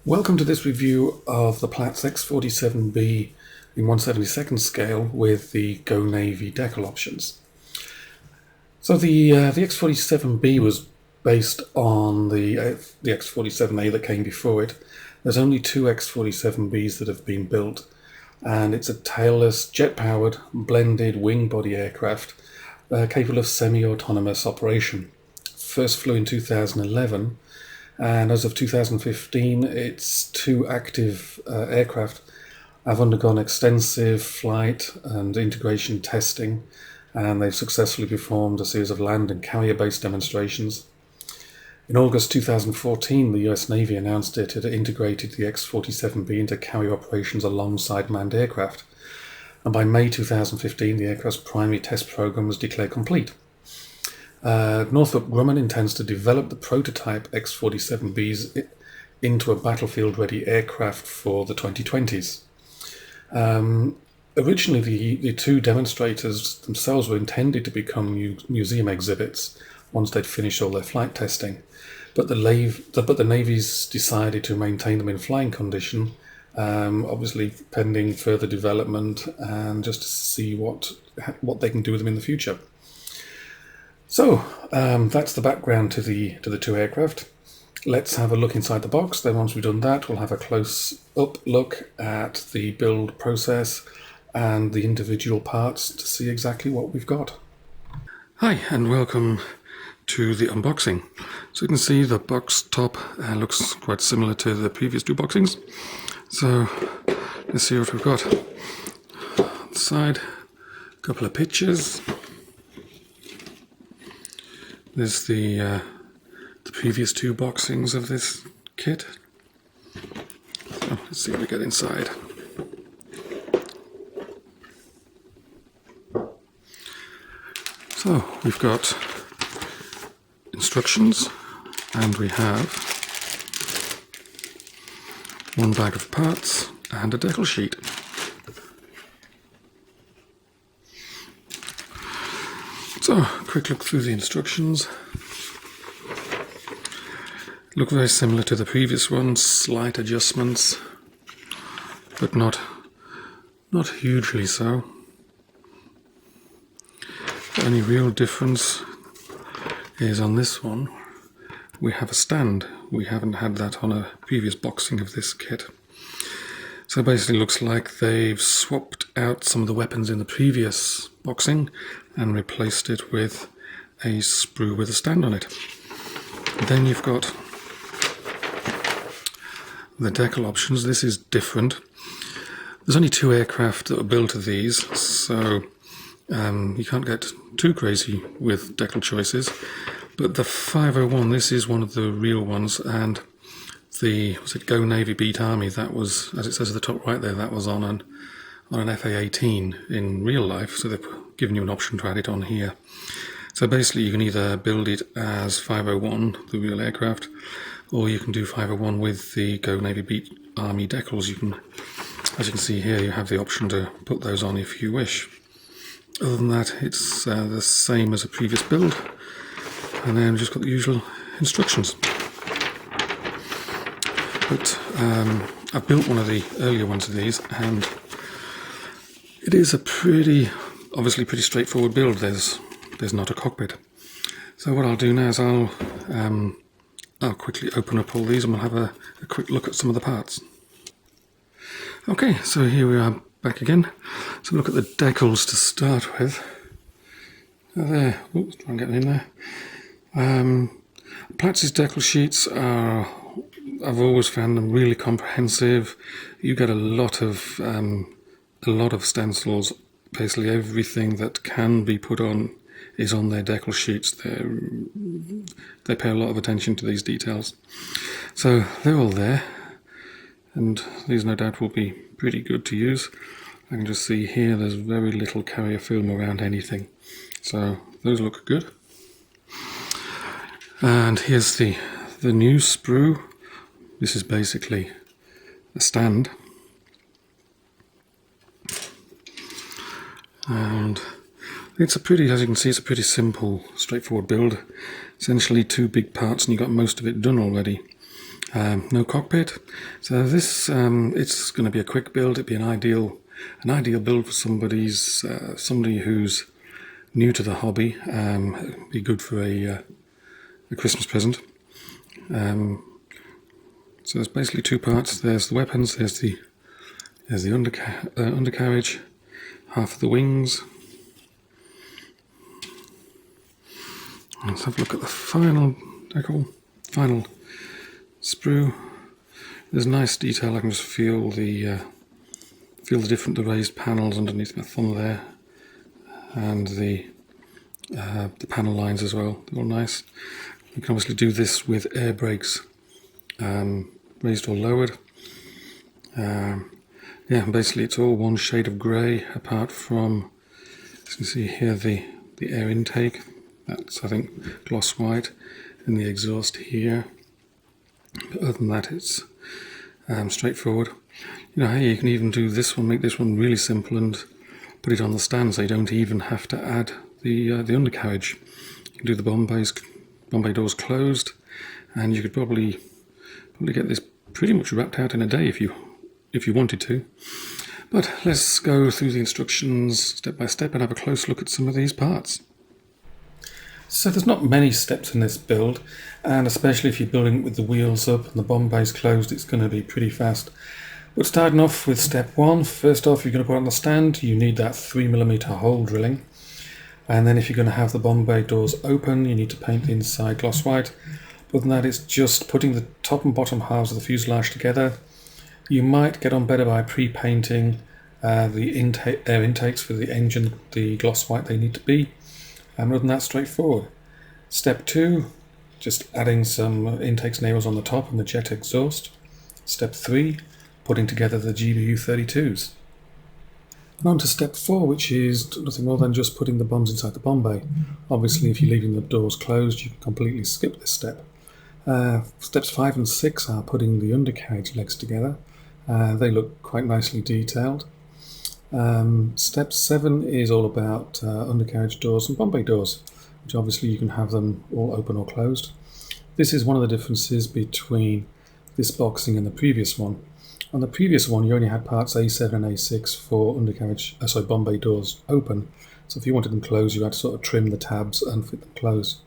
Welcome to this review of the Platz X-47B in 1/72nd scale with the Go Navy decal options. So the X-47B was based on the X-47A that came before it. There's only two X-47Bs that have been built, and it's a tailless, jet-powered, blended wing-body aircraft capable of semi-autonomous operation. First flew in 2011. And as of 2015, its two active aircraft have undergone extensive flight and integration testing, and they've successfully performed a series of land and carrier-based demonstrations. In August 2014, the US Navy announced it had integrated the X-47B into carrier operations alongside manned aircraft, and by May 2015, the aircraft's primary test program was declared complete. Northrop Grumman intends to develop the prototype X-47Bs into a battlefield-ready aircraft for the 2020s. Originally, the two demonstrators themselves were intended to become museum exhibits once they'd finished all their flight testing, but the Navy's decided to maintain them in flying condition, obviously pending further development and just to see what they can do with them in the future. So that's the background to the two aircraft. Let's have a look inside the box. Then once we've done that, we'll have a close-up look at the build process and the individual parts to see exactly what we've got. Hi, and welcome to the unboxing. So you can see the box top looks quite similar to the previous two boxings. So let's see what we've got. On the side, a couple of pictures. There's the previous two boxings of this kit. So let's see what we get inside. So we've got instructions, and we have one bag of parts and a decal sheet. So, quick look through the instructions. Look very similar to the previous ones, slight adjustments, but not hugely so. The only real difference is on this one, we have a stand. We haven't had that on a previous boxing of this kit. So basically it looks like they've swapped out some of the weapons in the previous boxing and replaced it with a sprue with a stand on it. Then you've got the decal options. This is different. There's only two aircraft that are built of these, so you can't get too crazy with decal choices. But the 501, this is one of the real ones, and the Go Navy Beat Army, that was, as it says at the top right there, that was on an FA-18 in real life, so they've given you an option to add it on here. So basically you can either build it as 501, the real aircraft, or you can do 501 with the Go Navy Beat Army decals. You can, as you can see here, you have the option to put those on if you wish. Other than that, it's the same as a previous build, and then we've just got the usual instructions. But I've built one of the earlier ones of these, and it is a obviously pretty straightforward build. There's not a cockpit. So what I'll do now is I'll quickly open up all these and we'll have a quick look at some of the parts. Okay, so here we are back again. So look at the decals to start with. There, oops, try and get them in there. Platz's decal sheets are, I've always found them really comprehensive. You get a lot of stencils. Basically everything that can be put on is on their decal sheets. They pay a lot of attention to these details. So they're all there, and these no doubt will be pretty good to use. I can just see here there's very little carrier film around anything. So those look good. And here's the new sprue. This is basically a stand. And it's a pretty, as you can see, it's a pretty simple, straightforward build. Essentially two big parts and you've got most of it done already. No cockpit. So this it's going to be a quick build. It'd be an ideal build for somebody who's new to the hobby. It'd be good for a Christmas present. So there's basically two parts. There's the weapons. There's the undercarriage, half of the wings. Let's have a look at the final sprue. There's nice detail. I can just feel the different raised panels underneath my thumb there, and the panel lines as well. They're all nice. You can obviously do this with air brakes, raised or lowered. Yeah, basically it's all one shade of grey, apart from, as you can see here, the air intake. That's, I think, gloss white, and the exhaust here. But other than that, it's straightforward. You know, hey, you can even do this one, make this one really simple, and put it on the stand, so you don't even have to add the undercarriage. You can do the Bombay doors closed, and you could probably get this pretty much wrapped out in a day if you wanted to. But let's go through the instructions step by step and have a close look at some of these parts. So there's not many steps in this build, and especially if you're building with the wheels up and the Bombays closed, it's going to be pretty fast. But starting off with step one, first off you're going to put on the stand, you need that 3mm hole drilling. And then if you're going to have the Bombay doors open, you need to paint the inside gloss white. Other than that, it's just putting the top and bottom halves of the fuselage together. You might get on better by pre-painting the air intakes for the engine, the gloss white they need to be. And other than that, straightforward. Step two, just adding some intakes nails on the top and the jet exhaust. Step three, putting together the GBU-32s. And on to step four, which is nothing more than just putting the bombs inside the Bombay. Obviously, if you're leaving the doors closed, you can completely skip this step. Steps 5 and 6 are putting the undercarriage legs together. They look quite nicely detailed. Step 7 is all about undercarriage doors and Bombay doors, which obviously you can have them all open or closed. This is one of the differences between this boxing and the previous one. On the previous one, you only had parts A7 and A6 for Bombay doors open. So if you wanted them closed, you had to sort of trim the tabs and fit them closed.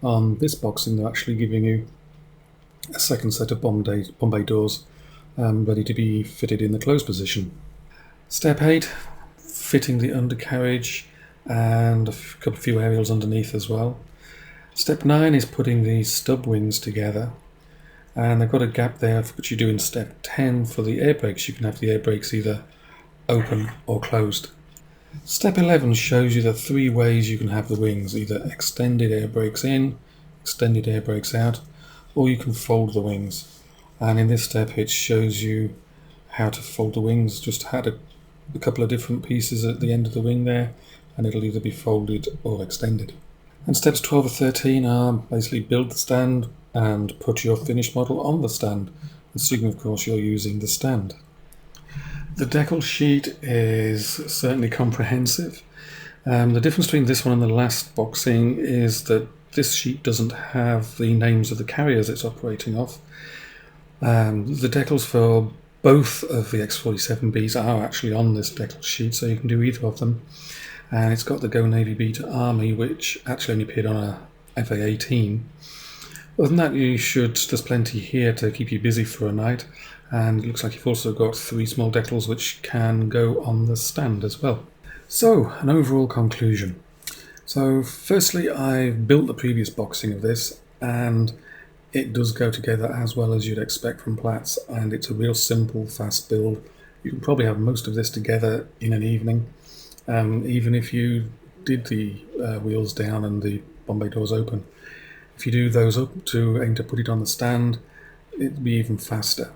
On this boxing, they're actually giving you a second set of Bombay doors ready to be fitted in the closed position. Step 8, fitting the undercarriage and a few aerials underneath as well. Step 9 is putting the stub wings together, and they've got a gap there which you do in step 10 for the air brakes. You can have the air brakes either open or closed. Step 11 shows you the 3 ways you can have the wings, either extended air brakes in, extended air brakes out, or you can fold the wings. And in this step it shows you how to fold the wings. Just add a couple of different pieces at the end of the wing there, and it'll either be folded or extended. And steps 12 or 13 are basically build the stand and put your finished model on the stand, assuming of course you're using the stand. The decal sheet is certainly comprehensive. The difference between this one and the last boxing is that this sheet doesn't have the names of the carriers it's operating off. The decals for both of the X-47Bs are actually on this decal sheet, so you can do either of them. And it's got the Go Navy B to Army, which actually only appeared on a FA-18. Other than that, there's plenty here to keep you busy for a night, and it looks like you've also got 3 small decals which can go on the stand as well. So, an overall conclusion. So, firstly, I built the previous boxing of this, and it does go together as well as you'd expect from Platz, and it's a real simple, fast build. You can probably have most of this together in an evening, even if you did the wheels down and the Bombay doors open. If you do those up to aim to put it on the stand, it'd be even faster.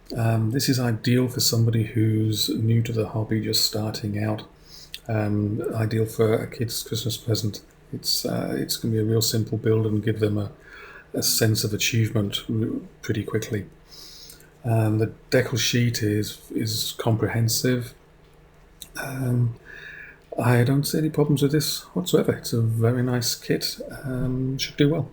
This is ideal for somebody who's new to the hobby, just starting out. Ideal for a kid's Christmas present. It's going to be a real simple build and give them a sense of achievement pretty quickly. The decal sheet is comprehensive. I don't see any problems with this whatsoever. It's a very nice kit. Should do well.